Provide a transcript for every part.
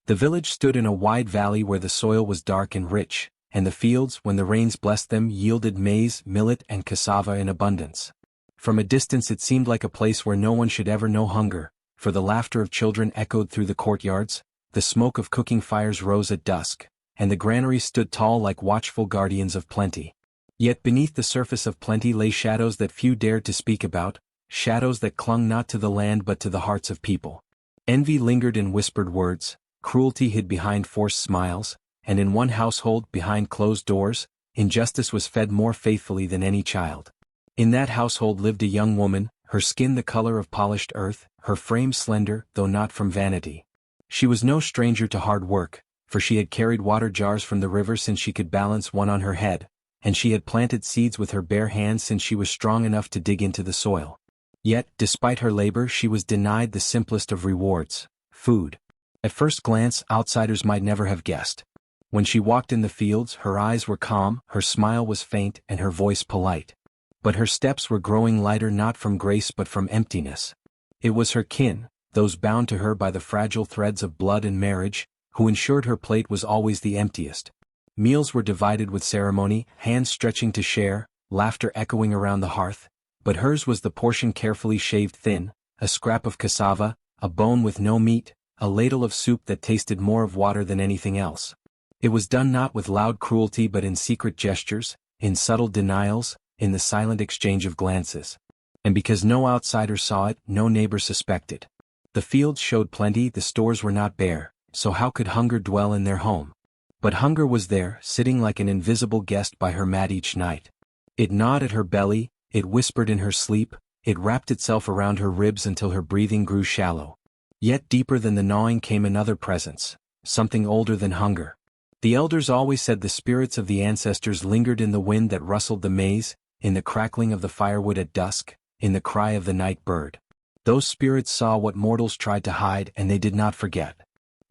The village stood in a wide valley where the soil was dark and rich, and the fields, when the rains blessed them, yielded maize, millet, and cassava in abundance. From a distance it seemed like a place where no one should ever know hunger, for the laughter of children echoed through the courtyards, the smoke of cooking fires rose at dusk, and the granaries stood tall like watchful guardians of plenty. Yet beneath the surface of plenty lay shadows that few dared to speak about, shadows that clung not to the land but to the hearts of people. Envy lingered in whispered words, cruelty hid behind forced smiles, and in one household, behind closed doors, injustice was fed more faithfully than any child. In that household lived a young woman, her skin the color of polished earth, her frame slender, though not from vanity. She was no stranger to hard work, for she had carried water jars from the river since she could balance one on her head, and she had planted seeds with her bare hands since she was strong enough to dig into the soil. Yet, despite her labor, she was denied the simplest of rewards, food. At first glance, outsiders might never have guessed. When she walked in the fields, her eyes were calm, her smile was faint, and her voice polite. But her steps were growing lighter, not from grace but from emptiness. It was her kin, those bound to her by the fragile threads of blood and marriage, who ensured her plate was always the emptiest. Meals were divided with ceremony, hands stretching to share, laughter echoing around the hearth, but hers was the portion carefully shaved thin, a scrap of cassava, a bone with no meat, a ladle of soup that tasted more of water than anything else. It was done not with loud cruelty but in secret gestures, in subtle denials, in the silent exchange of glances. And because no outsider saw it, no neighbor suspected. The fields showed plenty, the stores were not bare, so how could hunger dwell in their home? But hunger was there, sitting like an invisible guest by her mat each night. It gnawed at her belly, it whispered in her sleep, it wrapped itself around her ribs until her breathing grew shallow. Yet deeper than the gnawing came another presence, something older than hunger. The elders always said the spirits of the ancestors lingered in the wind that rustled the maize, in the crackling of the firewood at dusk, in the cry of the night bird. Those spirits saw what mortals tried to hide, and they did not forget.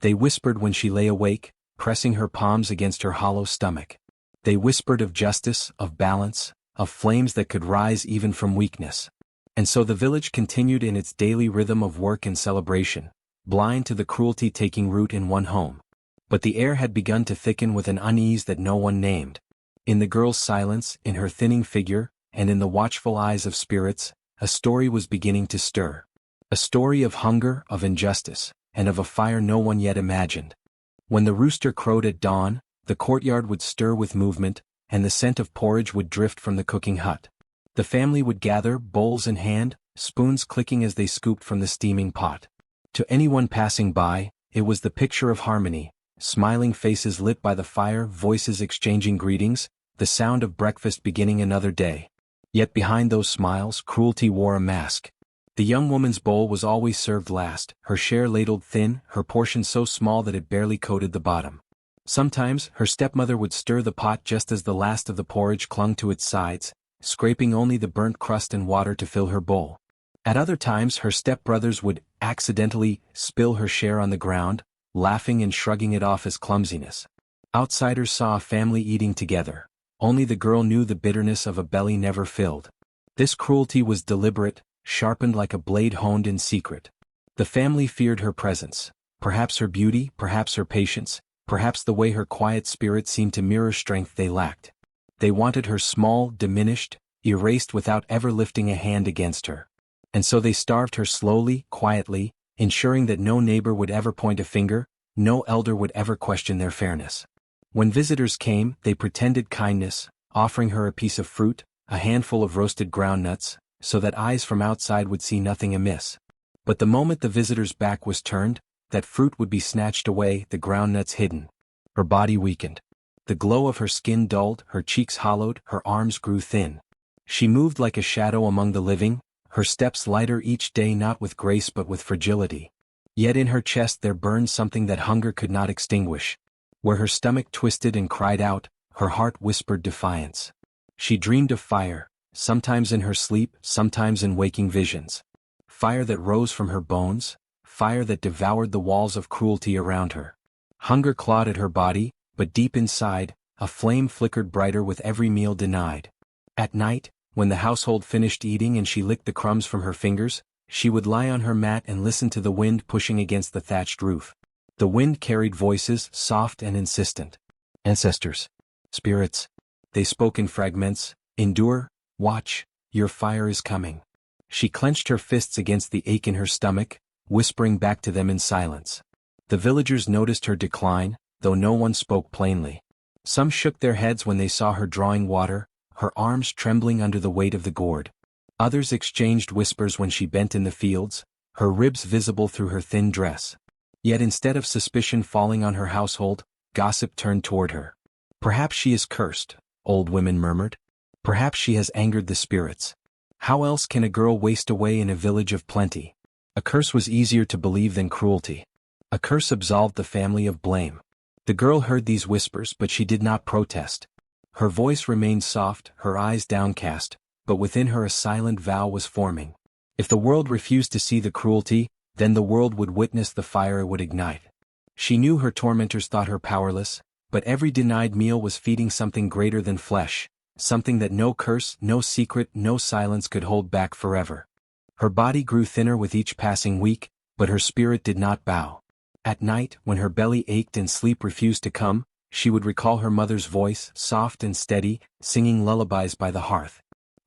They whispered when she lay awake, pressing her palms against her hollow stomach. They whispered of justice, of balance, of flames that could rise even from weakness. And so the village continued in its daily rhythm of work and celebration, blind to the cruelty taking root in one home. But the air had begun to thicken with an unease that no one named. In the girl's silence, in her thinning figure, and in the watchful eyes of spirits, a story was beginning to stir. A story of hunger, of injustice, and of a fire no one yet imagined. When the rooster crowed at dawn, the courtyard would stir with movement, and the scent of porridge would drift from the cooking hut. The family would gather, bowls in hand, spoons clicking as they scooped from the steaming pot. To anyone passing by, it was the picture of harmony, smiling faces lit by the fire, voices exchanging greetings, the sound of breakfast beginning another day. Yet behind those smiles, cruelty wore a mask. The young woman's bowl was always served last, her share ladled thin, her portion so small that it barely coated the bottom. Sometimes, her stepmother would stir the pot just as the last of the porridge clung to its sides, scraping only the burnt crust and water to fill her bowl. At other times, her stepbrothers would accidentally spill her share on the ground, laughing and shrugging it off as clumsiness. Outsiders saw a family eating together. Only the girl knew the bitterness of a belly never filled. This cruelty was deliberate, sharpened like a blade honed in secret. The family feared her presence, perhaps her beauty, perhaps her patience, perhaps the way her quiet spirit seemed to mirror strength they lacked. They wanted her small, diminished, erased without ever lifting a hand against her. And so they starved her slowly, quietly, ensuring that no neighbor would ever point a finger, no elder would ever question their fairness. When visitors came, they pretended kindness, offering her a piece of fruit, a handful of roasted groundnuts, so that eyes from outside would see nothing amiss. But the moment the visitor's back was turned, that fruit would be snatched away, the groundnuts hidden. Her body weakened. The glow of her skin dulled, her cheeks hollowed, her arms grew thin. She moved like a shadow among the living, her steps lighter each day, not with grace but with fragility. Yet in her chest there burned something that hunger could not extinguish. Where her stomach twisted and cried out, her heart whispered defiance. She dreamed of fire, sometimes in her sleep, sometimes in waking visions. Fire that rose from her bones, fire that devoured the walls of cruelty around her. Hunger clawed at her body, but deep inside, a flame flickered brighter with every meal denied. At night, when the household finished eating and she licked the crumbs from her fingers, she would lie on her mat and listen to the wind pushing against the thatched roof. The wind carried voices, soft and insistent. Ancestors. Spirits. They spoke in fragments. Endure, watch, your fire is coming. She clenched her fists against the ache in her stomach, whispering back to them in silence. The villagers noticed her decline, though no one spoke plainly. Some shook their heads when they saw her drawing water, her arms trembling under the weight of the gourd. Others exchanged whispers when she bent in the fields, her ribs visible through her thin dress. Yet instead of suspicion falling on her household, gossip turned toward her. Perhaps she is cursed, old women murmured. Perhaps she has angered the spirits. How else can a girl waste away in a village of plenty? A curse was easier to believe than cruelty. A curse absolved the family of blame. The girl heard these whispers, but she did not protest. Her voice remained soft, her eyes downcast, but within her a silent vow was forming. If the world refused to see the cruelty, then the world would witness the fire it would ignite. She knew her tormentors thought her powerless, but every denied meal was feeding something greater than flesh, something that no curse, no secret, no silence could hold back forever. Her body grew thinner with each passing week, but her spirit did not bow. At night, when her belly ached and sleep refused to come, she would recall her mother's voice, soft and steady, singing lullabies by the hearth.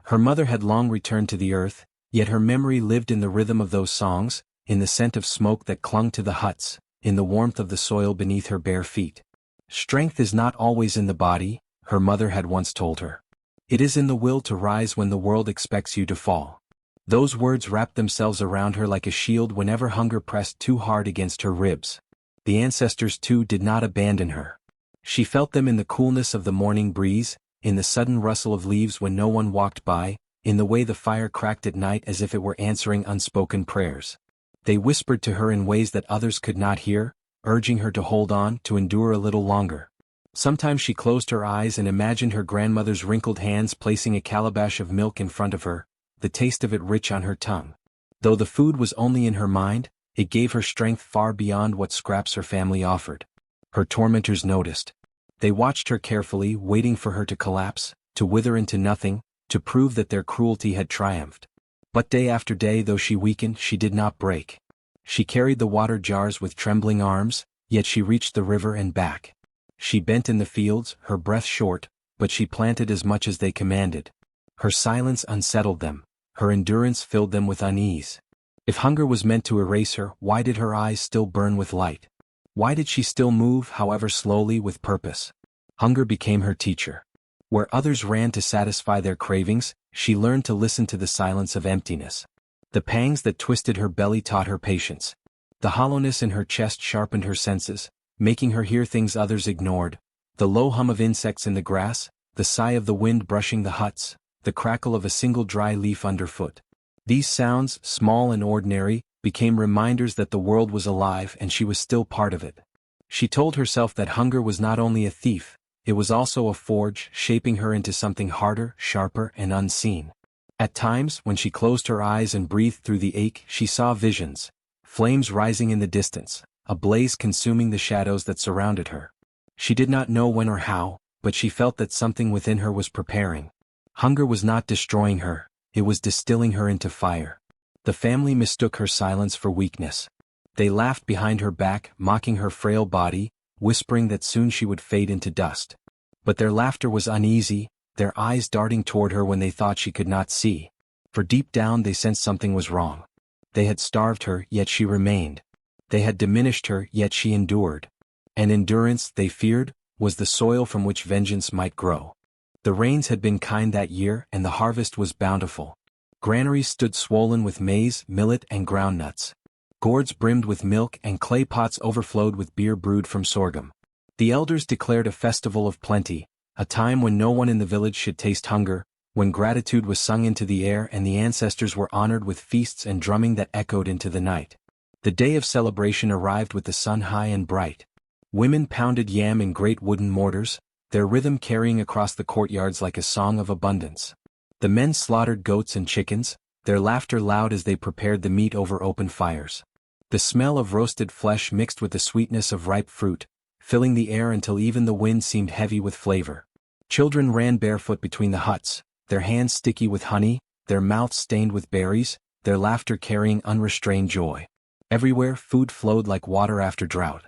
Her mother had long returned to the earth, yet her memory lived in the rhythm of those songs, in the scent of smoke that clung to the huts, in the warmth of the soil beneath her bare feet. Strength is not always in the body, her mother had once told her. It is in the will to rise when the world expects you to fall. Those words wrapped themselves around her like a shield whenever hunger pressed too hard against her ribs. The ancestors too did not abandon her. She felt them in the coolness of the morning breeze, in the sudden rustle of leaves when no one walked by, in the way the fire cracked at night as if it were answering unspoken prayers. They whispered to her in ways that others could not hear, urging her to hold on, to endure a little longer. Sometimes she closed her eyes and imagined her grandmother's wrinkled hands placing a calabash of milk in front of her, the taste of it rich on her tongue. Though the food was only in her mind, it gave her strength far beyond what scraps her family offered. Her tormentors noticed. They watched her carefully, waiting for her to collapse, to wither into nothing, to prove that their cruelty had triumphed. But day after day, though she weakened, she did not break. She carried the water jars with trembling arms, yet she reached the river and back. She bent in the fields, her breath short, but she planted as much as they commanded. Her silence unsettled them. Her endurance filled them with unease. If hunger was meant to erase her, why did her eyes still burn with light? Why did she still move, however slowly, with purpose? Hunger became her teacher. Where others ran to satisfy their cravings, she learned to listen to the silence of emptiness. The pangs that twisted her belly taught her patience. The hollowness in her chest sharpened her senses, making her hear things others ignored. The low hum of insects in the grass, the sigh of the wind brushing the huts, the crackle of a single dry leaf underfoot. These sounds, small and ordinary, became reminders that the world was alive and she was still part of it. She told herself that hunger was not only a thief, it was also a forge, shaping her into something harder, sharper, and unseen. At times, when she closed her eyes and breathed through the ache, she saw visions, flames rising in the distance, a blaze consuming the shadows that surrounded her. She did not know when or how, but she felt that something within her was preparing. Hunger was not destroying her, it was distilling her into fire. The family mistook her silence for weakness. They laughed behind her back, mocking her frail body, whispering that soon she would fade into dust. But their laughter was uneasy, their eyes darting toward her when they thought she could not see. For deep down they sensed something was wrong. They had starved her, yet she remained. They had diminished her, yet she endured. And endurance, they feared, was the soil from which vengeance might grow. The rains had been kind that year, and the harvest was bountiful. Granaries stood swollen with maize, millet, and groundnuts. Gourds brimmed with milk, and clay pots overflowed with beer brewed from sorghum. The elders declared a festival of plenty, a time when no one in the village should taste hunger, when gratitude was sung into the air and the ancestors were honored with feasts and drumming that echoed into the night. The day of celebration arrived with the sun high and bright. Women pounded yam in great wooden mortars, their rhythm carrying across the courtyards like a song of abundance. The men slaughtered goats and chickens, their laughter loud as they prepared the meat over open fires. The smell of roasted flesh mixed with the sweetness of ripe fruit, filling the air until even the wind seemed heavy with flavor. Children ran barefoot between the huts, their hands sticky with honey, their mouths stained with berries, their laughter carrying unrestrained joy. Everywhere food flowed like water after drought.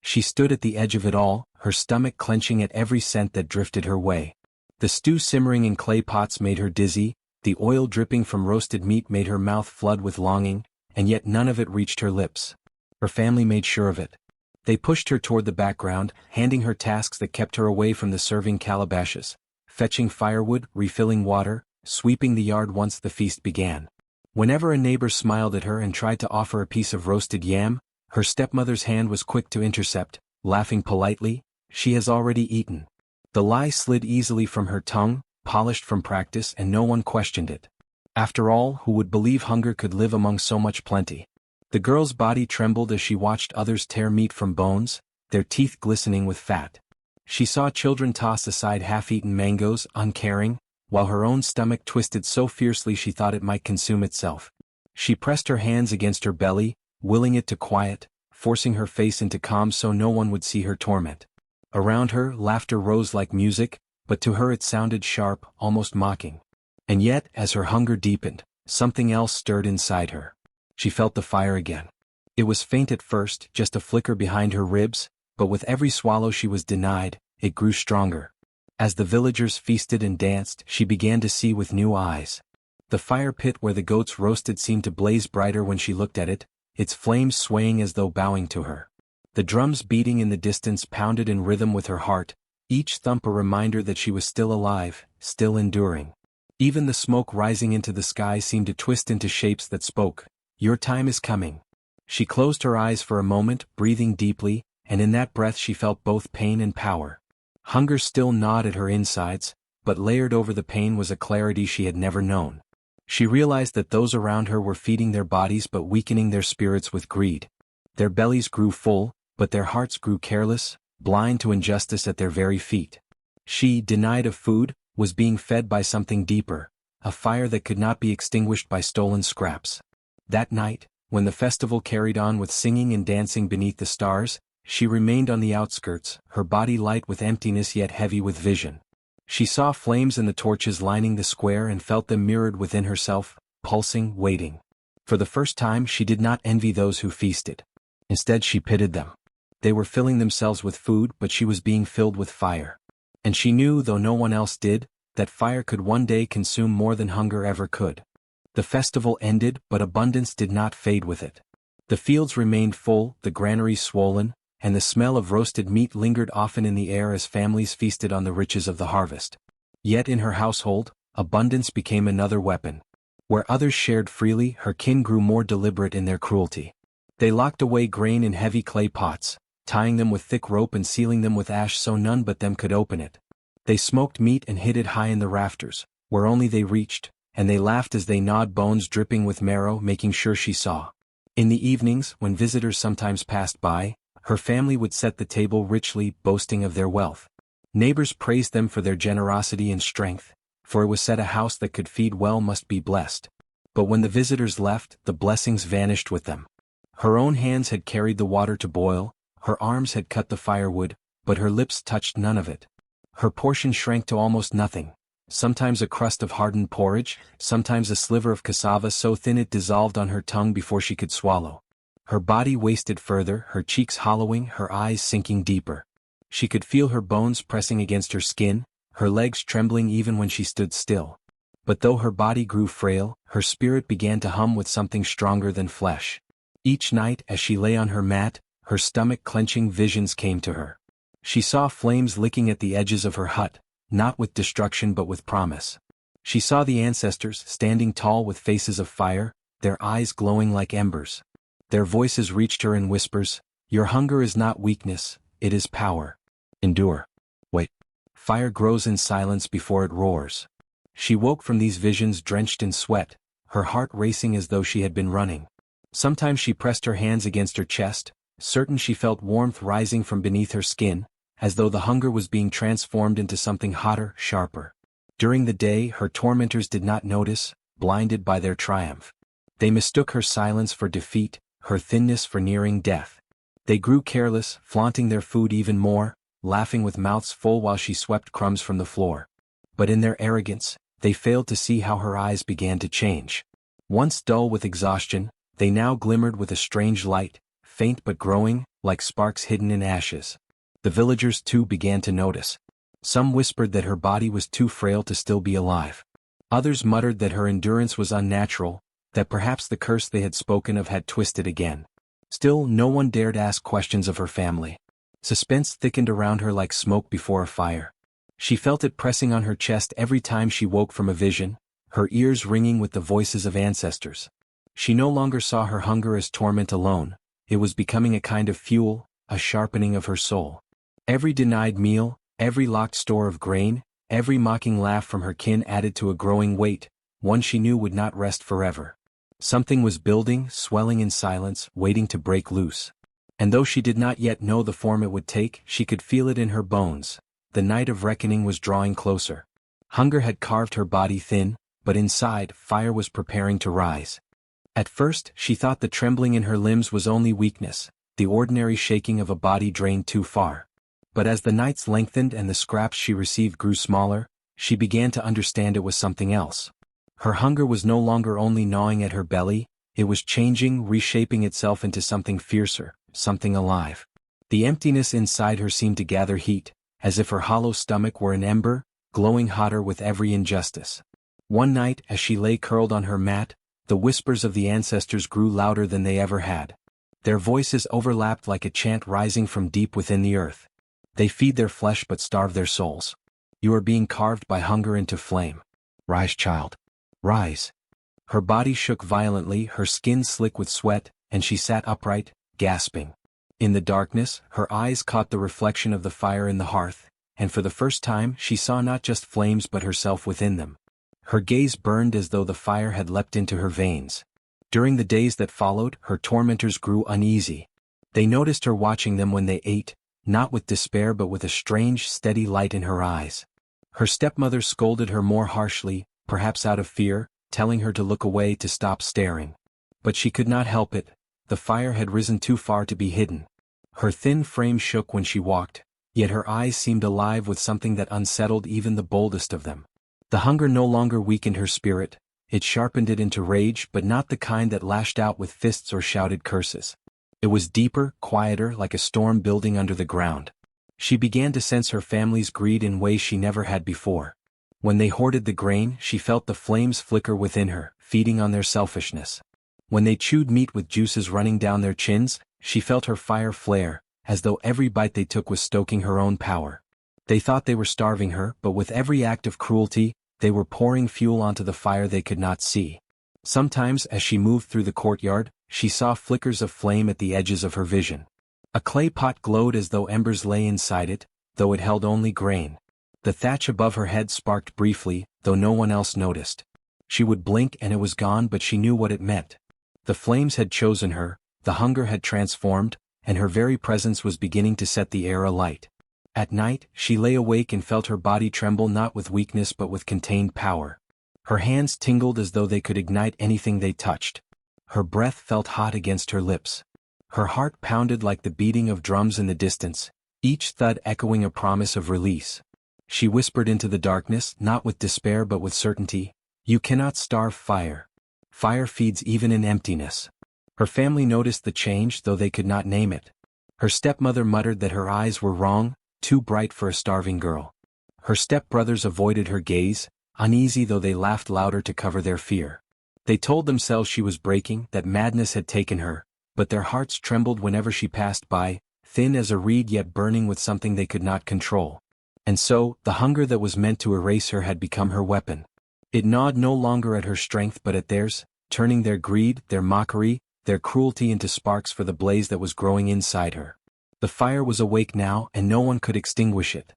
She stood at the edge of it all, her stomach clenching at every scent that drifted her way. The stew simmering in clay pots made her dizzy, the oil dripping from roasted meat made her mouth flood with longing, and yet none of it reached her lips. Her family made sure of it. They pushed her toward the background, handing her tasks that kept her away from the serving calabashes, fetching firewood, refilling water, sweeping the yard once the feast began. Whenever a neighbor smiled at her and tried to offer a piece of roasted yam, her stepmother's hand was quick to intercept, laughing politely, "She has already eaten." The lie slid easily from her tongue, polished from practice, and no one questioned it. After all, who would believe hunger could live among so much plenty? The girl's body trembled as she watched others tear meat from bones, their teeth glistening with fat. She saw children toss aside half-eaten mangoes, uncaring, while her own stomach twisted so fiercely she thought it might consume itself. She pressed her hands against her belly, willing it to quiet, forcing her face into calm so no one would see her torment. Around her, laughter rose like music, but to her it sounded sharp, almost mocking. And yet, as her hunger deepened, something else stirred inside her. She felt the fire again. It was faint at first, just a flicker behind her ribs, but with every swallow she was denied, it grew stronger. As the villagers feasted and danced, she began to see with new eyes. The fire pit where the goats roasted seemed to blaze brighter when she looked at it, its flames swaying as though bowing to her. The drums beating in the distance pounded in rhythm with her heart, each thump a reminder that she was still alive, still enduring. Even the smoke rising into the sky seemed to twist into shapes that spoke, "Your time is coming." She closed her eyes for a moment, breathing deeply, and in that breath she felt both pain and power. Hunger still gnawed at her insides, but layered over the pain was a clarity she had never known. She realized that those around her were feeding their bodies but weakening their spirits with greed. Their bellies grew full, but their hearts grew careless, blind to injustice at their very feet. She, denied of food, was being fed by something deeper, a fire that could not be extinguished by stolen scraps. That night, when the festival carried on with singing and dancing beneath the stars, she remained on the outskirts, her body light with emptiness yet heavy with vision. She saw flames in the torches lining the square and felt them mirrored within herself, pulsing, waiting. For the first time she did not envy those who feasted. Instead she pitied them. They were filling themselves with food, but she was being filled with fire. And she knew, though no one else did, that fire could one day consume more than hunger ever could. The festival ended, but abundance did not fade with it. The fields remained full, the granaries swollen, and the smell of roasted meat lingered often in the air as families feasted on the riches of the harvest. Yet in her household, abundance became another weapon. Where others shared freely, her kin grew more deliberate in their cruelty. They locked away grain in heavy clay pots, tying them with thick rope and sealing them with ash so none but them could open it. They smoked meat and hid it high in the rafters, where only they reached, and they laughed as they gnawed bones dripping with marrow, making sure she saw. In the evenings, when visitors sometimes passed by, her family would set the table richly, boasting of their wealth. Neighbors praised them for their generosity and strength, for it was said a house that could feed well must be blessed. But when the visitors left, the blessings vanished with them. Her own hands had carried the water to boil, her arms had cut the firewood, but her lips touched none of it. Her portion shrank to almost nothing, sometimes a crust of hardened porridge, sometimes a sliver of cassava so thin it dissolved on her tongue before she could swallow. Her body wasted further, her cheeks hollowing, her eyes sinking deeper. She could feel her bones pressing against her skin, her legs trembling even when she stood still. But though her body grew frail, her spirit began to hum with something stronger than flesh. Each night, as she lay on her mat, her stomach clenching, visions came to her. She saw flames licking at the edges of her hut, not with destruction but with promise. She saw the ancestors standing tall with faces of fire, their eyes glowing like embers. Their voices reached her in whispers, "Your hunger is not weakness, it is power. Endure. Wait. Fire grows in silence before it roars." She woke from these visions drenched in sweat, her heart racing as though she had been running. Sometimes she pressed her hands against her chest, certain she felt warmth rising from beneath her skin, as though the hunger was being transformed into something hotter, sharper. During the day, her tormentors did not notice, blinded by their triumph. They mistook her silence for defeat, her thinness for nearing death. They grew careless, flaunting their food even more, laughing with mouths full while she swept crumbs from the floor. But in their arrogance, they failed to see how her eyes began to change. Once dull with exhaustion, they now glimmered with a strange light, faint but growing, like sparks hidden in ashes. The villagers too began to notice. Some whispered that her body was too frail to still be alive. Others muttered that her endurance was unnatural, that perhaps the curse they had spoken of had twisted again. Still, no one dared ask questions of her family. Suspense thickened around her like smoke before a fire. She felt it pressing on her chest every time she woke from a vision, her ears ringing with the voices of ancestors. She no longer saw her hunger as torment alone, it was becoming a kind of fuel, a sharpening of her soul. Every denied meal, every locked store of grain, every mocking laugh from her kin added to a growing weight, one she knew would not rest forever. Something was building, swelling in silence, waiting to break loose. And though she did not yet know the form it would take, she could feel it in her bones. The night of reckoning was drawing closer. Hunger had carved her body thin, but inside, fire was preparing to rise. At first, she thought the trembling in her limbs was only weakness, the ordinary shaking of a body drained too far. But as the nights lengthened and the scraps she received grew smaller, she began to understand it was something else. Her hunger was no longer only gnawing at her belly, it was changing, reshaping itself into something fiercer, something alive. The emptiness inside her seemed to gather heat, as if her hollow stomach were an ember, glowing hotter with every injustice. One night, as she lay curled on her mat, the whispers of the ancestors grew louder than they ever had. Their voices overlapped like a chant rising from deep within the earth. They feed their flesh but starve their souls. You are being carved by hunger into flame. Rise, child. Rise. Her body shook violently, her skin slick with sweat, and she sat upright, gasping. In the darkness, her eyes caught the reflection of the fire in the hearth, and for the first time she saw not just flames but herself within them. Her gaze burned as though the fire had leapt into her veins. During the days that followed, her tormentors grew uneasy. They noticed her watching them when they ate, not with despair but with a strange, steady light in her eyes. Her stepmother scolded her more harshly, perhaps out of fear, telling her to look away, to stop staring. But she could not help it, the fire had risen too far to be hidden. Her thin frame shook when she walked, yet her eyes seemed alive with something that unsettled even the boldest of them. The hunger no longer weakened her spirit, it sharpened it into rage, but not the kind that lashed out with fists or shouted curses. It was deeper, quieter, like a storm building under the ground. She began to sense her family's greed in ways she never had before. When they hoarded the grain, she felt the flames flicker within her, feeding on their selfishness. When they chewed meat with juices running down their chins, she felt her fire flare, as though every bite they took was stoking her own power. They thought they were starving her, but with every act of cruelty, they were pouring fuel onto the fire they could not see. Sometimes, as she moved through the courtyard, she saw flickers of flame at the edges of her vision. A clay pot glowed as though embers lay inside it, though it held only grain. The thatch above her head sparked briefly, though no one else noticed. She would blink and it was gone, but she knew what it meant. The flames had chosen her, the hunger had transformed, and her very presence was beginning to set the air alight. At night, she lay awake and felt her body tremble not with weakness but with contained power. Her hands tingled as though they could ignite anything they touched. Her breath felt hot against her lips. Her heart pounded like the beating of drums in the distance, each thud echoing a promise of release. She whispered into the darkness, not with despair but with certainty, "You cannot starve fire. Fire feeds even in emptiness." Her family noticed the change, though they could not name it. Her stepmother muttered that her eyes were wrong, too bright for a starving girl. Her stepbrothers avoided her gaze, uneasy though they laughed louder to cover their fear. They told themselves she was breaking, that madness had taken her, but their hearts trembled whenever she passed by, thin as a reed yet burning with something they could not control. And so, the hunger that was meant to erase her had become her weapon. It gnawed no longer at her strength but at theirs, turning their greed, their mockery, their cruelty into sparks for the blaze that was growing inside her. The fire was awake now, and no one could extinguish it.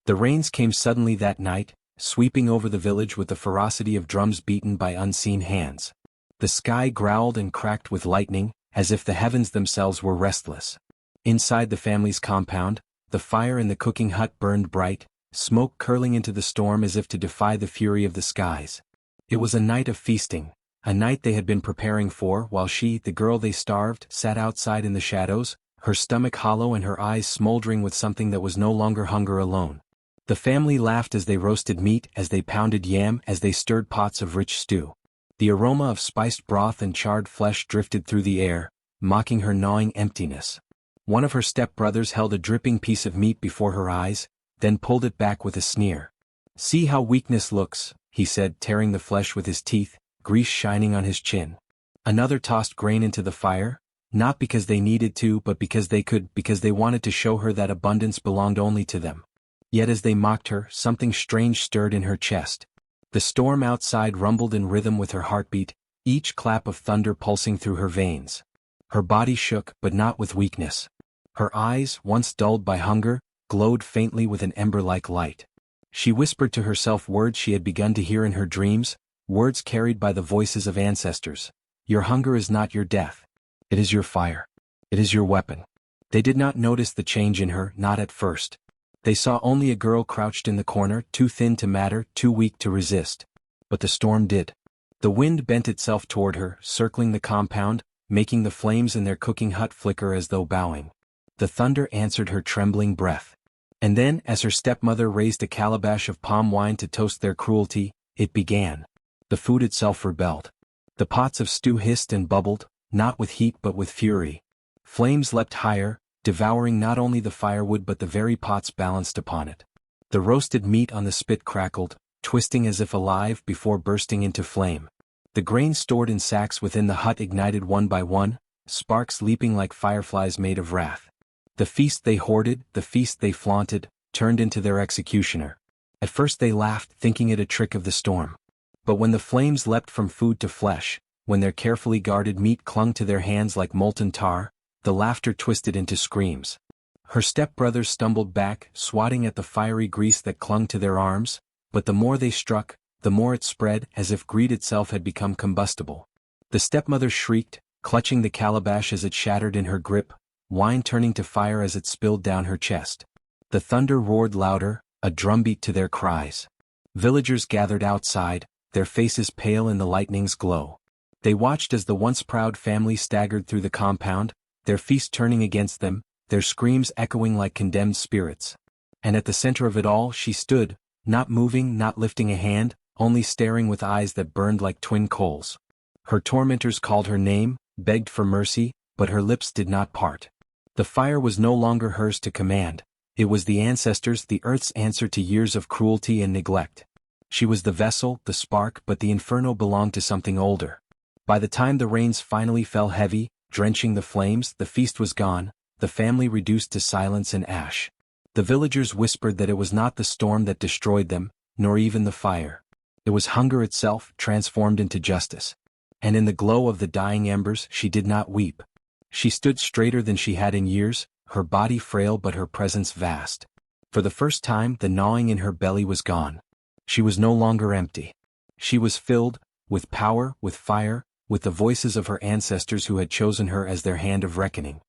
The rains came suddenly that night, sweeping over the village with the ferocity of drums beaten by unseen hands. The sky growled and cracked with lightning, as if the heavens themselves were restless. Inside the family's compound, the fire in the cooking hut burned bright, smoke curling into the storm as if to defy the fury of the skies. It was a night of feasting, a night they had been preparing for, while she, the girl they starved, sat outside in the shadows, her stomach hollow and her eyes smoldering with something that was no longer hunger alone. The family laughed as they roasted meat, as they pounded yam, as they stirred pots of rich stew. The aroma of spiced broth and charred flesh drifted through the air, mocking her gnawing emptiness. One of her step-brothers held a dripping piece of meat before her eyes, then pulled it back with a sneer. "See how weakness looks," he said, tearing the flesh with his teeth, grease shining on his chin. Another tossed grain into the fire, not because they needed to but because they could, because they wanted to show her that abundance belonged only to them. Yet as they mocked her, something strange stirred in her chest. The storm outside rumbled in rhythm with her heartbeat, each clap of thunder pulsing through her veins. Her body shook, but not with weakness. Her eyes, once dulled by hunger, glowed faintly with an ember-like light. She whispered to herself words she had begun to hear in her dreams, words carried by the voices of ancestors. "Your hunger is not your death. It is your fire. It is your weapon." They did not notice the change in her, not at first. They saw only a girl crouched in the corner, too thin to matter, too weak to resist. But the storm did. The wind bent itself toward her, circling the compound, making the flames in their cooking hut flicker as though bowing. The thunder answered her trembling breath. And then, as her stepmother raised a calabash of palm wine to toast their cruelty, it began. The food itself rebelled. The pots of stew hissed and bubbled, not with heat but with fury. Flames leapt higher, devouring not only the firewood but the very pots balanced upon it. The roasted meat on the spit crackled, twisting as if alive before bursting into flame. The grain stored in sacks within the hut ignited one by one, sparks leaping like fireflies made of wrath. The feast they hoarded, the feast they flaunted, turned into their executioner. At first they laughed, thinking it a trick of the storm. But when the flames leapt from food to flesh, when their carefully guarded meat clung to their hands like molten tar, the laughter twisted into screams. Her stepbrothers stumbled back, swatting at the fiery grease that clung to their arms, but the more they struck, the more it spread, as if greed itself had become combustible. The stepmother shrieked, clutching the calabash as it shattered in her grip, wine turning to fire as it spilled down her chest. The thunder roared louder, a drumbeat to their cries. Villagers gathered outside, their faces pale in the lightning's glow. They watched as the once proud family staggered through the compound, their feast turning against them, their screams echoing like condemned spirits. And at the center of it all she stood, not moving, not lifting a hand, only staring with eyes that burned like twin coals. Her tormentors called her name, begged for mercy, but her lips did not part. The fire was no longer hers to command. It was the ancestors', the earth's answer to years of cruelty and neglect. She was the vessel, the spark, but the inferno belonged to something older. By the time the rains finally fell heavy, drenching the flames, the feast was gone, the family reduced to silence and ash. The villagers whispered that it was not the storm that destroyed them, nor even the fire. It was hunger itself, transformed into justice. And in the glow of the dying embers she did not weep. She stood straighter than she had in years, her body frail but her presence vast. For the first time the gnawing in her belly was gone. She was no longer empty. She was filled, with power, with fire, with the voices of her ancestors who had chosen her as their hand of reckoning.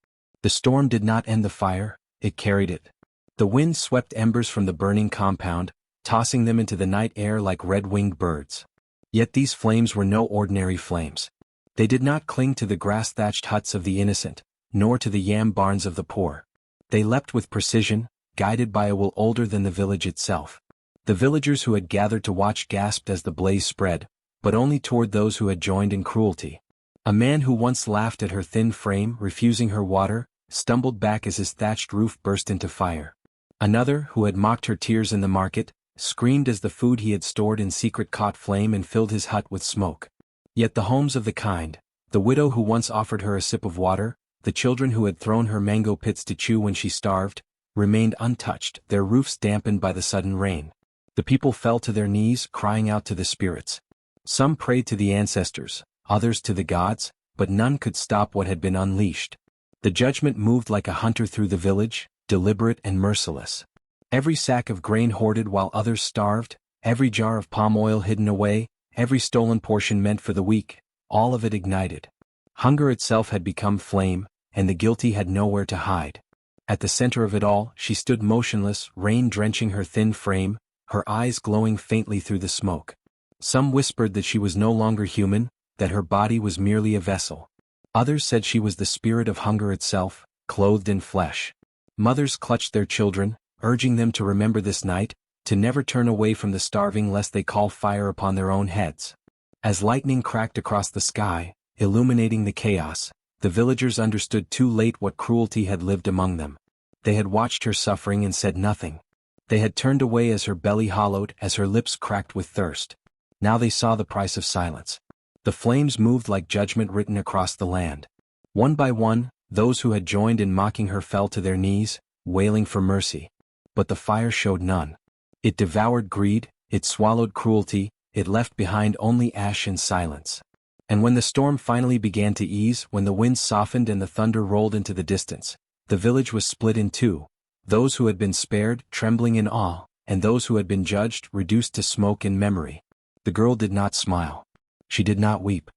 The storm did not end the fire, it carried it. The wind swept embers from the burning compound, tossing them into the night air like red-winged birds. Yet these flames were no ordinary flames. They did not cling to the grass-thatched huts of the innocent, nor to the yam barns of the poor. They leapt with precision, guided by a will older than the village itself. The villagers who had gathered to watch gasped as the blaze spread, but only toward those who had joined in cruelty. A man who once laughed at her thin frame, refusing her water, stumbled back as his thatched roof burst into fire. Another, who had mocked her tears in the market, screamed as the food he had stored in secret caught flame and filled his hut with smoke. Yet the homes of the kind, the widow who once offered her a sip of water, the children who had thrown her mango pits to chew when she starved, remained untouched, their roofs dampened by the sudden rain. The people fell to their knees, crying out to the spirits. Some prayed to the ancestors, others to the gods, but none could stop what had been unleashed. The judgment moved like a hunter through the village, deliberate and merciless. Every sack of grain hoarded while others starved, every jar of palm oil hidden away, every stolen portion meant for the weak, all of it ignited. Hunger itself had become flame, and the guilty had nowhere to hide. At the center of it all, she stood motionless, rain drenching her thin frame, her eyes glowing faintly through the smoke. Some whispered that she was no longer human, that her body was merely a vessel. Others said she was the spirit of hunger itself, clothed in flesh. Mothers clutched their children, urging them to remember this night, to never turn away from the starving lest they call fire upon their own heads. As lightning cracked across the sky, illuminating the chaos, The villagers understood too late what cruelty had lived among them. They had watched her suffering and said nothing. They had turned away as her belly hollowed, as her lips cracked with thirst. Now they saw the price of silence. The flames moved like judgment written across the land. One by one, those who had joined in mocking her fell to their knees, wailing for mercy. But the fire showed none. It devoured greed, it swallowed cruelty, it left behind only ash and silence. And when the storm finally began to ease, when the winds softened and the thunder rolled into the distance, the village was split in two, those who had been spared, trembling in awe, and those who had been judged, reduced to smoke in memory. The girl did not smile. She did not weep.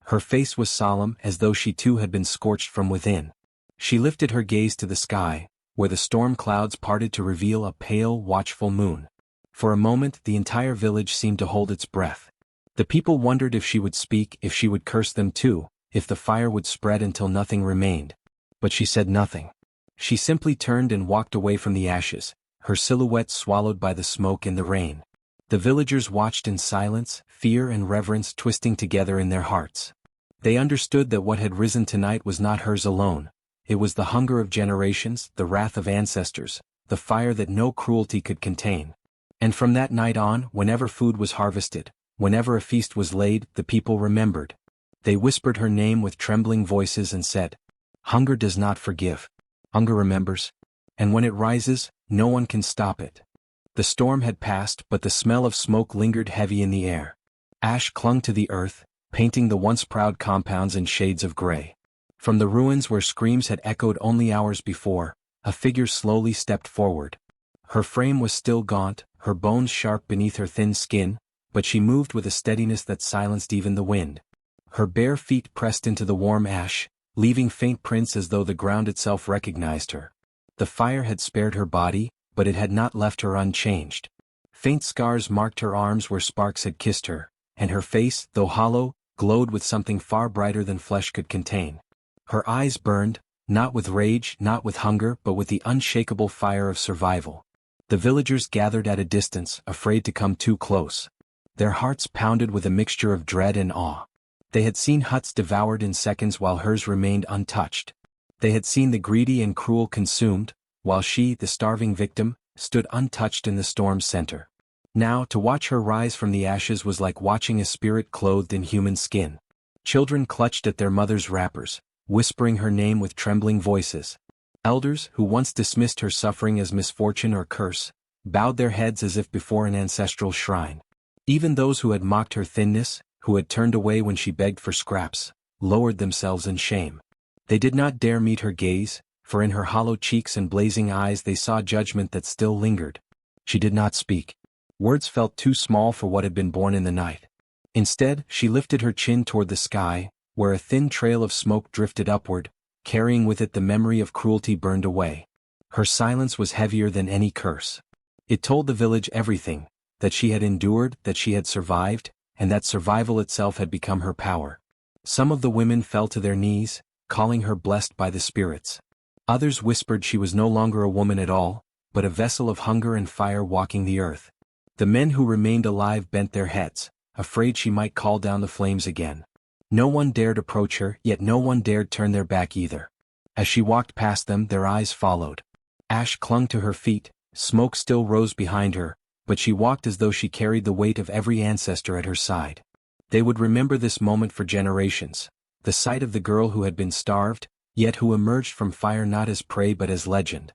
Her face was solemn, as though she too had been scorched from within. She lifted her gaze to the sky, where the storm clouds parted to reveal a pale, watchful moon. For a moment the entire village seemed to hold its breath. The people wondered if she would speak, if she would curse them too, if the fire would spread until nothing remained. But she said nothing. She simply turned and walked away from the ashes, her silhouette swallowed by the smoke and the rain. The villagers watched in silence, fear and reverence twisting together in their hearts. They understood that what had risen tonight was not hers alone. It was the hunger of generations, the wrath of ancestors, the fire that no cruelty could contain. And from that night on, whenever food was harvested, whenever a feast was laid, the people remembered. They whispered her name with trembling voices and said, "Hunger does not forgive. Hunger remembers. And when it rises, no one can stop it." The storm had passed, but the smell of smoke lingered heavy in the air. Ash clung to the earth, painting the once proud compounds in shades of gray. From the ruins where screams had echoed only hours before, a figure slowly stepped forward. Her frame was still gaunt, her bones sharp beneath her thin skin, but she moved with a steadiness that silenced even the wind. Her bare feet pressed into the warm ash, leaving faint prints as though the ground itself recognized her. The fire had spared her body, but it had not left her unchanged. Faint scars marked her arms where sparks had kissed her, and her face, though hollow, glowed with something far brighter than flesh could contain. Her eyes burned, not with rage, not with hunger, but with the unshakable fire of survival. The villagers gathered at a distance, afraid to come too close. Their hearts pounded with a mixture of dread and awe. They had seen huts devoured in seconds while hers remained untouched. They had seen the greedy and cruel consumed, while she, the starving victim, stood untouched in the storm's center. Now, to watch her rise from the ashes was like watching a spirit clothed in human skin. Children clutched at their mother's wrappers, whispering her name with trembling voices. Elders, who once dismissed her suffering as misfortune or curse, bowed their heads as if before an ancestral shrine. Even those who had mocked her thinness, who had turned away when she begged for scraps, lowered themselves in shame. They did not dare meet her gaze, for in her hollow cheeks and blazing eyes they saw judgment that still lingered. She did not speak. Words felt too small for what had been born in the night. Instead, she lifted her chin toward the sky, where a thin trail of smoke drifted upward, carrying with it the memory of cruelty burned away. Her silence was heavier than any curse. It told the village everything, that she had endured, that she had survived, and that survival itself had become her power. Some of the women fell to their knees, calling her blessed by the spirits. Others whispered she was no longer a woman at all, but a vessel of hunger and fire walking the earth. The men who remained alive bent their heads, afraid she might call down the flames again. No one dared approach her, yet no one dared turn their back either. As she walked past them, their eyes followed. Ash clung to her feet, smoke still rose behind her, but she walked as though she carried the weight of every ancestor at her side. They would remember this moment for generations, the sight of the girl who had been starved, yet who emerged from fire not as prey but as legend.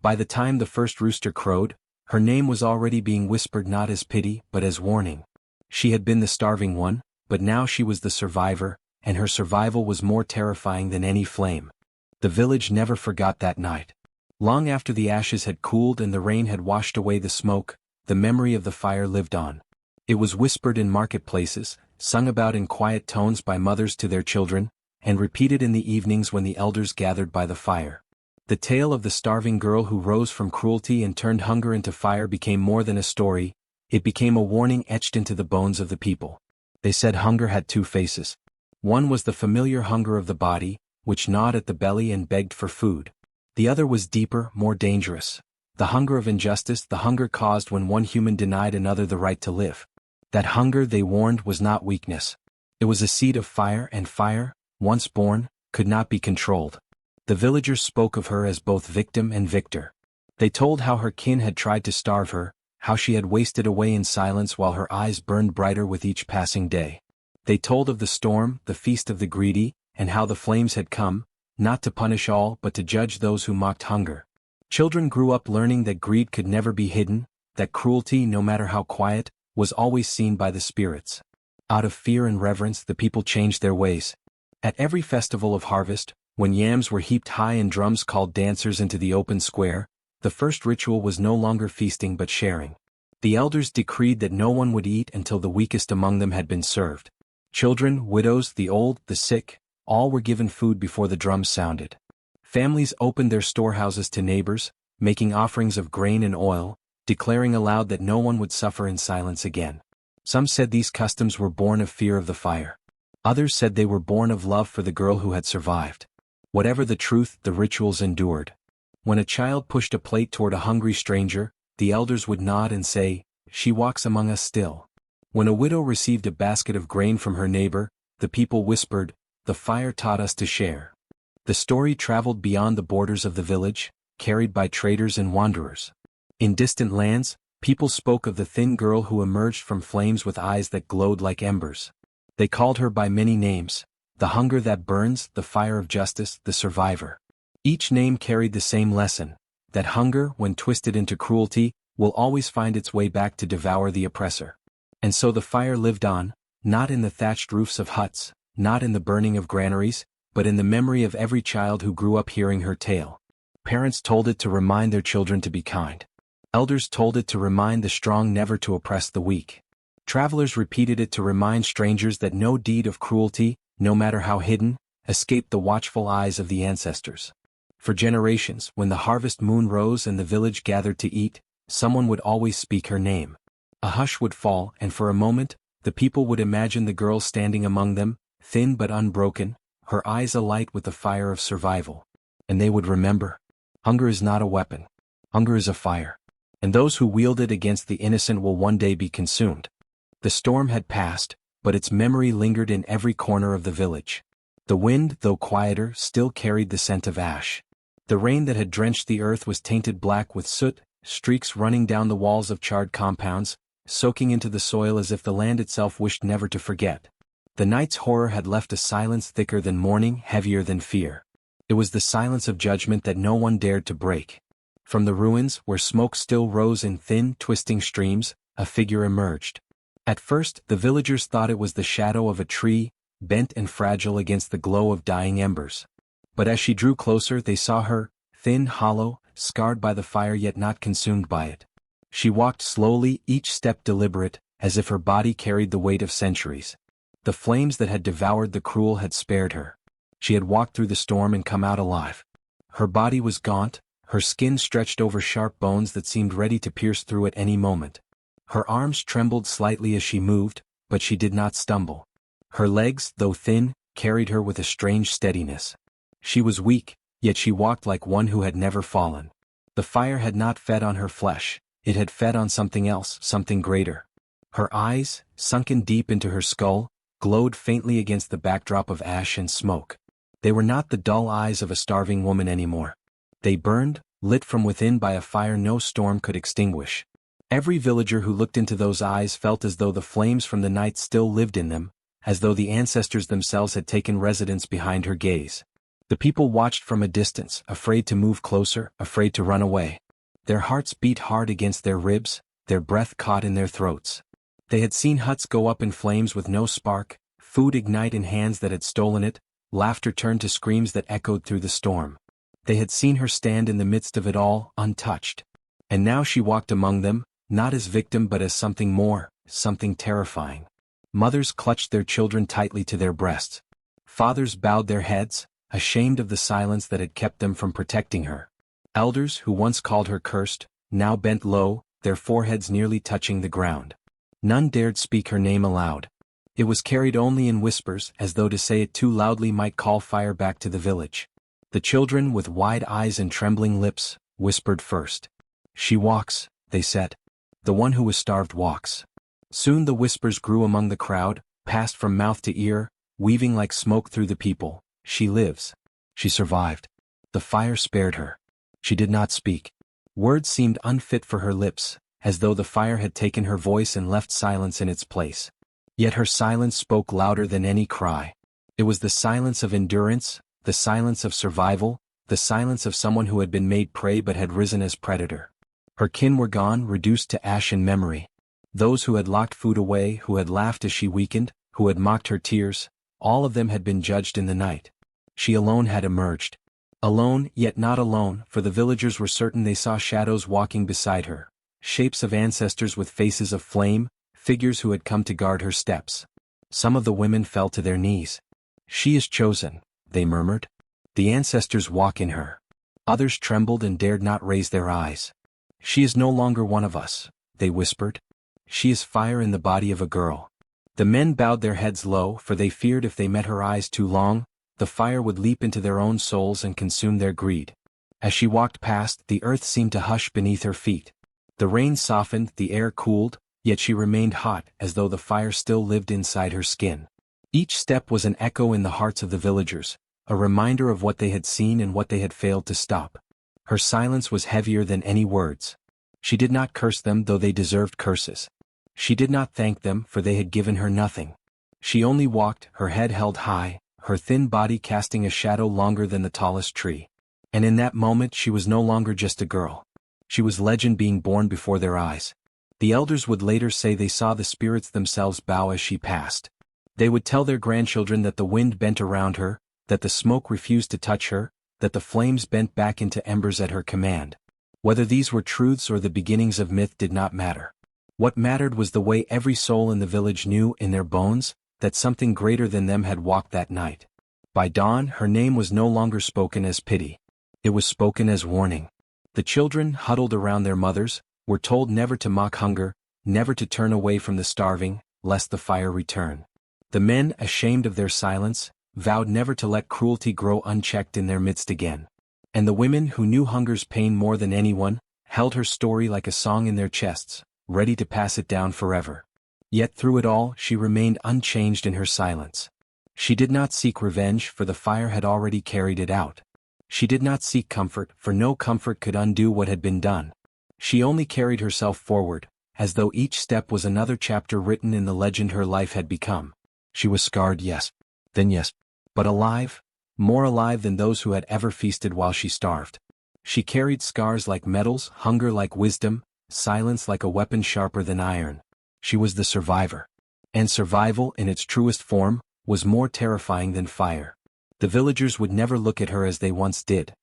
By the time the first rooster crowed, her name was already being whispered not as pity but as warning. She had been the starving one, but now she was the survivor, and her survival was more terrifying than any flame. The village never forgot that night. Long after the ashes had cooled and the rain had washed away the smoke, the memory of the fire lived on. It was whispered in marketplaces, sung about in quiet tones by mothers to their children, and repeated in the evenings when the elders gathered by the fire. The tale of the starving girl who rose from cruelty and turned hunger into fire became more than a story, it became a warning etched into the bones of the people. They said hunger had two faces. One was the familiar hunger of the body, which gnawed at the belly and begged for food. The other was deeper, more dangerous. The hunger of injustice, the hunger caused when one human denied another the right to live. That hunger, they warned, was not weakness. It was a seed of fire, and fire, once born, could not be controlled. The villagers spoke of her as both victim and victor. They told how her kin had tried to starve her, how she had wasted away in silence while her eyes burned brighter with each passing day. They told of the storm, the feast of the greedy, and how the flames had come, not to punish all but to judge those who mocked hunger. Children grew up learning that greed could never be hidden, that cruelty, no matter how quiet, was always seen by the spirits. Out of fear and reverence the people changed their ways. At every festival of harvest, when yams were heaped high and drums called dancers into the open square, the first ritual was no longer feasting but sharing. The elders decreed that no one would eat until the weakest among them had been served. Children, widows, the old, the sick, all were given food before the drums sounded. Families opened their storehouses to neighbors, making offerings of grain and oil, declaring aloud that no one would suffer in silence again. Some said these customs were born of fear of the fire. Others said they were born of love for the girl who had survived. Whatever the truth, the rituals endured. When a child pushed a plate toward a hungry stranger, the elders would nod and say, "She walks among us still." When a widow received a basket of grain from her neighbor, the people whispered, "The fire taught us to share." The story traveled beyond the borders of the village, carried by traders and wanderers. In distant lands, people spoke of the thin girl who emerged from flames with eyes that glowed like embers. They called her by many names: the hunger that burns, the fire of justice, the survivor. Each name carried the same lesson, that hunger, when twisted into cruelty, will always find its way back to devour the oppressor. And so the fire lived on, not in the thatched roofs of huts, not in the burning of granaries, but in the memory of every child who grew up hearing her tale. Parents told it to remind their children to be kind. Elders told it to remind the strong never to oppress the weak. Travelers repeated it to remind strangers that no deed of cruelty, no matter how hidden, escaped the watchful eyes of the ancestors. For generations, when the harvest moon rose and the village gathered to eat, someone would always speak her name. A hush would fall, and for a moment, the people would imagine the girl standing among them, thin but unbroken, her eyes alight with the fire of survival. And they would remember: hunger is not a weapon. Hunger is a fire. And those who wield it against the innocent will one day be consumed. The storm had passed, but its memory lingered in every corner of the village. The wind, though quieter, still carried the scent of ash. The rain that had drenched the earth was tainted black with soot, streaks running down the walls of charred compounds, soaking into the soil as if the land itself wished never to forget. The night's horror had left a silence thicker than mourning, heavier than fear. It was the silence of judgment that no one dared to break. From the ruins, where smoke still rose in thin, twisting streams, a figure emerged. At first, the villagers thought it was the shadow of a tree, bent and fragile against the glow of dying embers. But as she drew closer, they saw her, thin, hollow, scarred by the fire yet not consumed by it. She walked slowly, each step deliberate, as if her body carried the weight of centuries. The flames that had devoured the cruel had spared her. She had walked through the storm and come out alive. Her body was gaunt, her skin stretched over sharp bones that seemed ready to pierce through at any moment. Her arms trembled slightly as she moved, but she did not stumble. Her legs, though thin, carried her with a strange steadiness. She was weak, yet she walked like one who had never fallen. The fire had not fed on her flesh, it had fed on something else, something greater. Her eyes, sunken deep into her skull, glowed faintly against the backdrop of ash and smoke. They were not the dull eyes of a starving woman anymore. They burned, lit from within by a fire no storm could extinguish. Every villager who looked into those eyes felt as though the flames from the night still lived in them, as though the ancestors themselves had taken residence behind her gaze. The people watched from a distance, afraid to move closer, afraid to run away. Their hearts beat hard against their ribs, their breath caught in their throats. They had seen huts go up in flames with no spark, food ignite in hands that had stolen it, laughter turn to screams that echoed through the storm. They had seen her stand in the midst of it all, untouched. And now she walked among them, not as victim but as something more, something terrifying. Mothers clutched their children tightly to their breasts. Fathers bowed their heads, ashamed of the silence that had kept them from protecting her. Elders, who once called her cursed, now bent low, their foreheads nearly touching the ground. None dared speak her name aloud. It was carried only in whispers, as though to say it too loudly might call fire back to the village. The children, with wide eyes and trembling lips, whispered first. "She walks," they said. "The one who was starved walks." Soon the whispers grew among the crowd, passed from mouth to ear, weaving like smoke through the people. She lives. She survived. The fire spared her. She did not speak. Words seemed unfit for her lips, as though the fire had taken her voice and left silence in its place. Yet her silence spoke louder than any cry. It was the silence of endurance, the silence of survival, the silence of someone who had been made prey but had risen as predator. Her kin were gone, reduced to ash and memory. Those who had locked food away, who had laughed as she weakened, who had mocked her tears, all of them had been judged in the night. She alone had emerged. Alone, yet not alone, for the villagers were certain they saw shadows walking beside her, shapes of ancestors with faces of flame, figures who had come to guard her steps. Some of the women fell to their knees. "She is chosen," they murmured. "The ancestors walk in her." Others trembled and dared not raise their eyes. "She is no longer one of us," they whispered. "She is fire in the body of a girl." The men bowed their heads low, for they feared if they met her eyes too long, the fire would leap into their own souls and consume their greed. As she walked past, the earth seemed to hush beneath her feet. The rain softened, the air cooled, yet she remained hot, as though the fire still lived inside her skin. Each step was an echo in the hearts of the villagers, a reminder of what they had seen and what they had failed to stop. Her silence was heavier than any words. She did not curse them, though they deserved curses. She did not thank them, for they had given her nothing. She only walked, her head held high, her thin body casting a shadow longer than the tallest tree. And in that moment she was no longer just a girl. She was legend being born before their eyes. The elders would later say they saw the spirits themselves bow as she passed. They would tell their grandchildren that the wind bent around her, that the smoke refused to touch her, that the flames bent back into embers at her command. Whether these were truths or the beginnings of myth did not matter. What mattered was the way every soul in the village knew, in their bones, that something greater than them had walked that night. By dawn, her name was no longer spoken as pity. It was spoken as warning. The children, huddled around their mothers, were told never to mock hunger, never to turn away from the starving, lest the fire return. The men, ashamed of their silence, vowed never to let cruelty grow unchecked in their midst again. And the women, who knew hunger's pain more than anyone, held her story like a song in their chests, ready to pass it down forever. Yet through it all, she remained unchanged in her silence. She did not seek revenge, for the fire had already carried it out. She did not seek comfort, for no comfort could undo what had been done. She only carried herself forward, as though each step was another chapter written in the legend her life had become. She was scarred, yes. Then yes. But alive, more alive than those who had ever feasted while she starved. She carried scars like metals, hunger like wisdom, silence like a weapon sharper than iron. She was the survivor. And survival, in its truest form, was more terrifying than fire. The villagers would never look at her as they once did.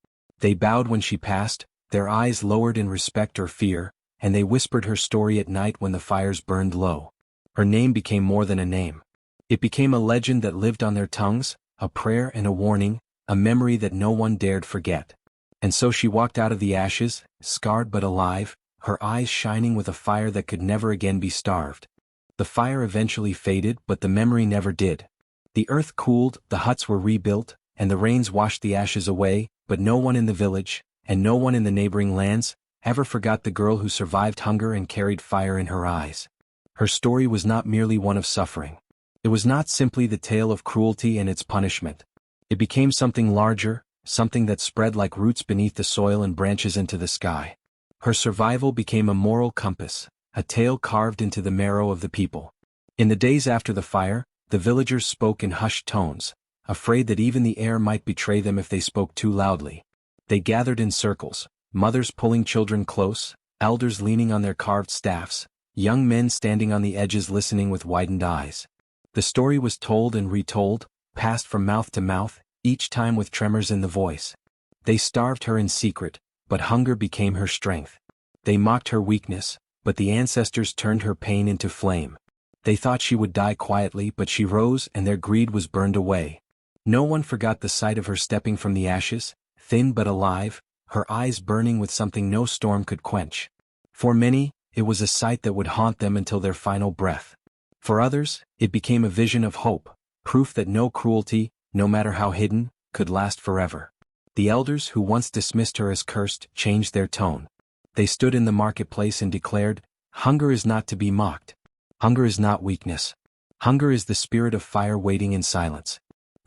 They bowed when she passed, their eyes lowered in respect or fear, and they whispered her story at night when the fires burned low. Her name became more than a name. It became a legend that lived on their tongues, a prayer and a warning, a memory that no one dared forget. And so she walked out of the ashes, scarred but alive, her eyes shining with a fire that could never again be starved. The fire eventually faded, but the memory never did. The earth cooled, the huts were rebuilt, and the rains washed the ashes away, but no one in the village, and no one in the neighboring lands, ever forgot the girl who survived hunger and carried fire in her eyes. Her story was not merely one of suffering. It was not simply the tale of cruelty and its punishment. It became something larger, something that spread like roots beneath the soil and branches into the sky. Her survival became a moral compass, a tale carved into the marrow of the people. In the days after the fire, the villagers spoke in hushed tones, afraid that even the air might betray them if they spoke too loudly. They gathered in circles, mothers pulling children close, elders leaning on their carved staffs, young men standing on the edges listening with widened eyes. The story was told and retold, passed from mouth to mouth, each time with tremors in the voice. They starved her in secret, but hunger became her strength. They mocked her weakness, but the ancestors turned her pain into flame. They thought she would die quietly, but she rose and their greed was burned away. No one forgot the sight of her stepping from the ashes, thin but alive, her eyes burning with something no storm could quench. For many, it was a sight that would haunt them until their final breath. For others, it became a vision of hope, proof that no cruelty, no matter how hidden, could last forever. The elders who once dismissed her as cursed changed their tone. They stood in the marketplace and declared, "Hunger is not to be mocked. Hunger is not weakness. Hunger is the spirit of fire waiting in silence."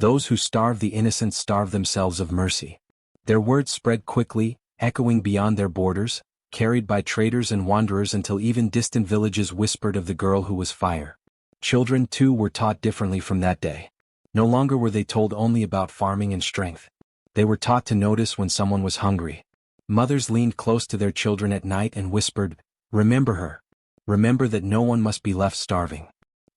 Those who starve the innocent starve themselves of mercy. Their words spread quickly, echoing beyond their borders, carried by traders and wanderers until even distant villages whispered of the girl who was fire. Children, too, were taught differently from that day. No longer were they told only about farming and strength. They were taught to notice when someone was hungry. Mothers leaned close to their children at night and whispered, "Remember her. Remember that no one must be left starving.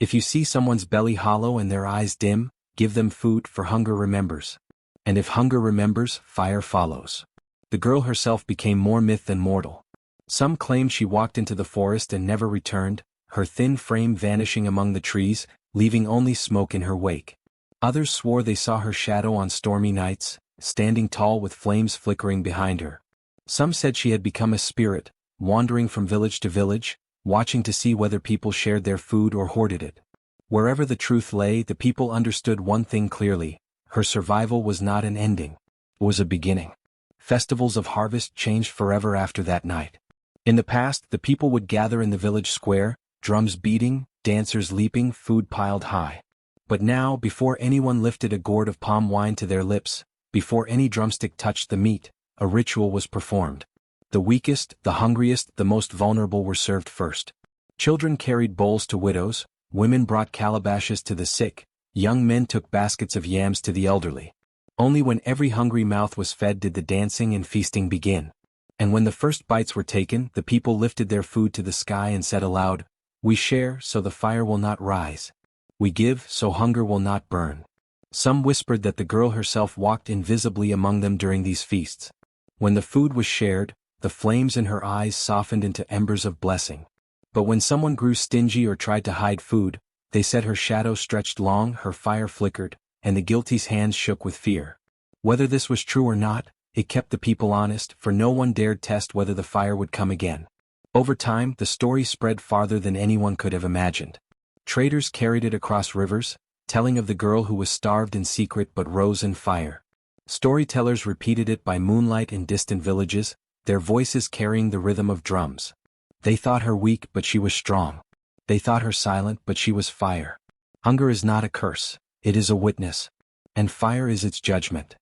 If you see someone's belly hollow and their eyes dim, give them food, for hunger remembers. And if hunger remembers, fire follows." The girl herself became more myth than mortal. Some claimed she walked into the forest and never returned, her thin frame vanishing among the trees, leaving only smoke in her wake. Others swore they saw her shadow on stormy nights, standing tall with flames flickering behind her. Some said she had become a spirit, wandering from village to village, watching to see whether people shared their food or hoarded it. Wherever the truth lay, the people understood one thing clearly: her survival was not an ending, it was a beginning. Festivals of harvest changed forever after that night. In the past, the people would gather in the village square, drums beating, dancers leaping, food piled high. But now, before anyone lifted a gourd of palm wine to their lips, before any drumstick touched the meat, a ritual was performed. The weakest, the hungriest, the most vulnerable were served first. Children carried bowls to widows, women brought calabashes to the sick, young men took baskets of yams to the elderly. Only when every hungry mouth was fed did the dancing and feasting begin. And when the first bites were taken, the people lifted their food to the sky and said aloud, "We share, so the fire will not rise. We give, so hunger will not burn." Some whispered that the girl herself walked invisibly among them during these feasts. When the food was shared, the flames in her eyes softened into embers of blessing. But when someone grew stingy or tried to hide food, they said her shadow stretched long, her fire flickered, and the guilty's hands shook with fear. Whether this was true or not, it kept the people honest, for no one dared test whether the fire would come again. Over time, the story spread farther than anyone could have imagined. Traders carried it across rivers, telling of the girl who was starved in secret but rose in fire. Storytellers repeated it by moonlight in distant villages, their voices carrying the rhythm of drums. They thought her weak, but she was strong. They thought her silent, but she was fire. Hunger is not a curse, it is a witness. And fire is its judgment.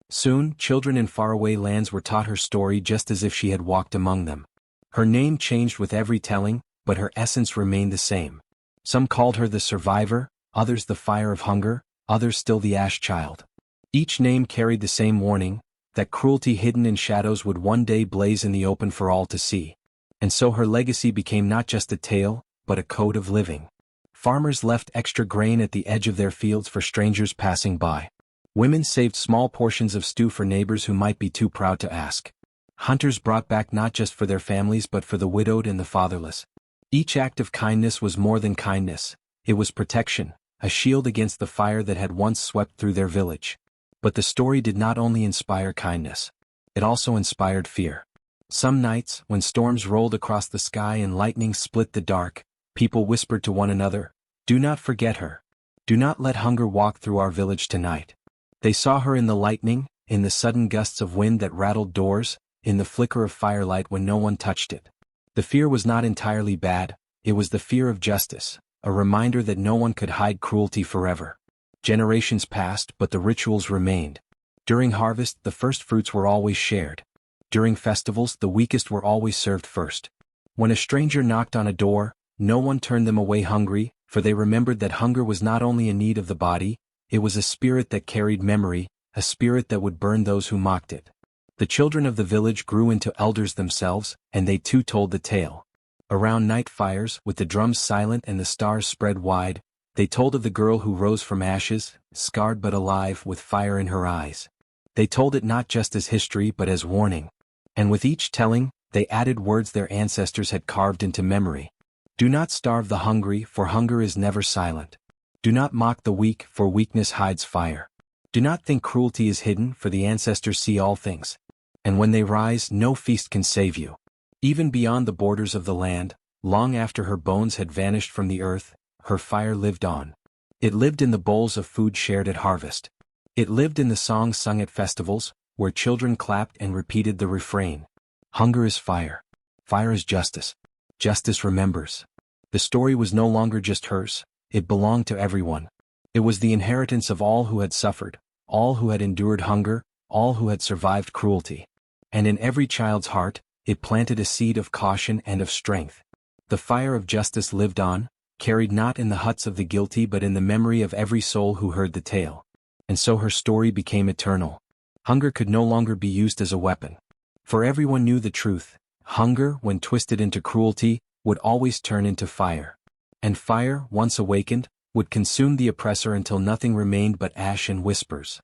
Soon, children in faraway lands were taught her story just as if she had walked among them. Her name changed with every telling, but her essence remained the same. Some called her the survivor, others the fire of hunger, others still the ash child. Each name carried the same warning, that cruelty hidden in shadows would one day blaze in the open for all to see. And so her legacy became not just a tale, but a code of living. Farmers left extra grain at the edge of their fields for strangers passing by. Women saved small portions of stew for neighbors who might be too proud to ask. Hunters brought back not just for their families but for the widowed and the fatherless. Each act of kindness was more than kindness, it was protection, a shield against the fire that had once swept through their village. But the story did not only inspire kindness, it also inspired fear. Some nights, when storms rolled across the sky and lightning split the dark, people whispered to one another, "Do not forget her. Do not let hunger walk through our village tonight." They saw her in the lightning, in the sudden gusts of wind that rattled doors, in the flicker of firelight when no one touched it. The fear was not entirely bad, it was the fear of justice, a reminder that no one could hide cruelty forever. Generations passed, but the rituals remained. During harvest, the first fruits were always shared. During festivals, the weakest were always served first. When a stranger knocked on a door, no one turned them away hungry, for they remembered that hunger was not only a need of the body, it was a spirit that carried memory, a spirit that would burn those who mocked it. The children of the village grew into elders themselves, and they too told the tale. Around night fires, with the drums silent and the stars spread wide, they told of the girl who rose from ashes, scarred but alive, with fire in her eyes. They told it not just as history but as warning. And with each telling, they added words their ancestors had carved into memory. Do not starve the hungry, for hunger is never silent. Do not mock the weak, for weakness hides fire. Do not think cruelty is hidden, for the ancestors see all things. And when they rise, no feast can save you. Even beyond the borders of the land, long after her bones had vanished from the earth, her fire lived on. It lived in the bowls of food shared at harvest. It lived in the songs sung at festivals, where children clapped and repeated the refrain. Hunger is fire. Fire is justice. Justice remembers. The story was no longer just hers, it belonged to everyone. It was the inheritance of all who had suffered, all who had endured hunger, all who had survived cruelty. And in every child's heart, it planted a seed of caution and of strength. The fire of justice lived on, carried not in the huts of the guilty but in the memory of every soul who heard the tale. And so her story became eternal. Hunger could no longer be used as a weapon. For everyone knew the truth: hunger, when twisted into cruelty, would always turn into fire. And fire, once awakened, would consume the oppressor until nothing remained but ash and whispers.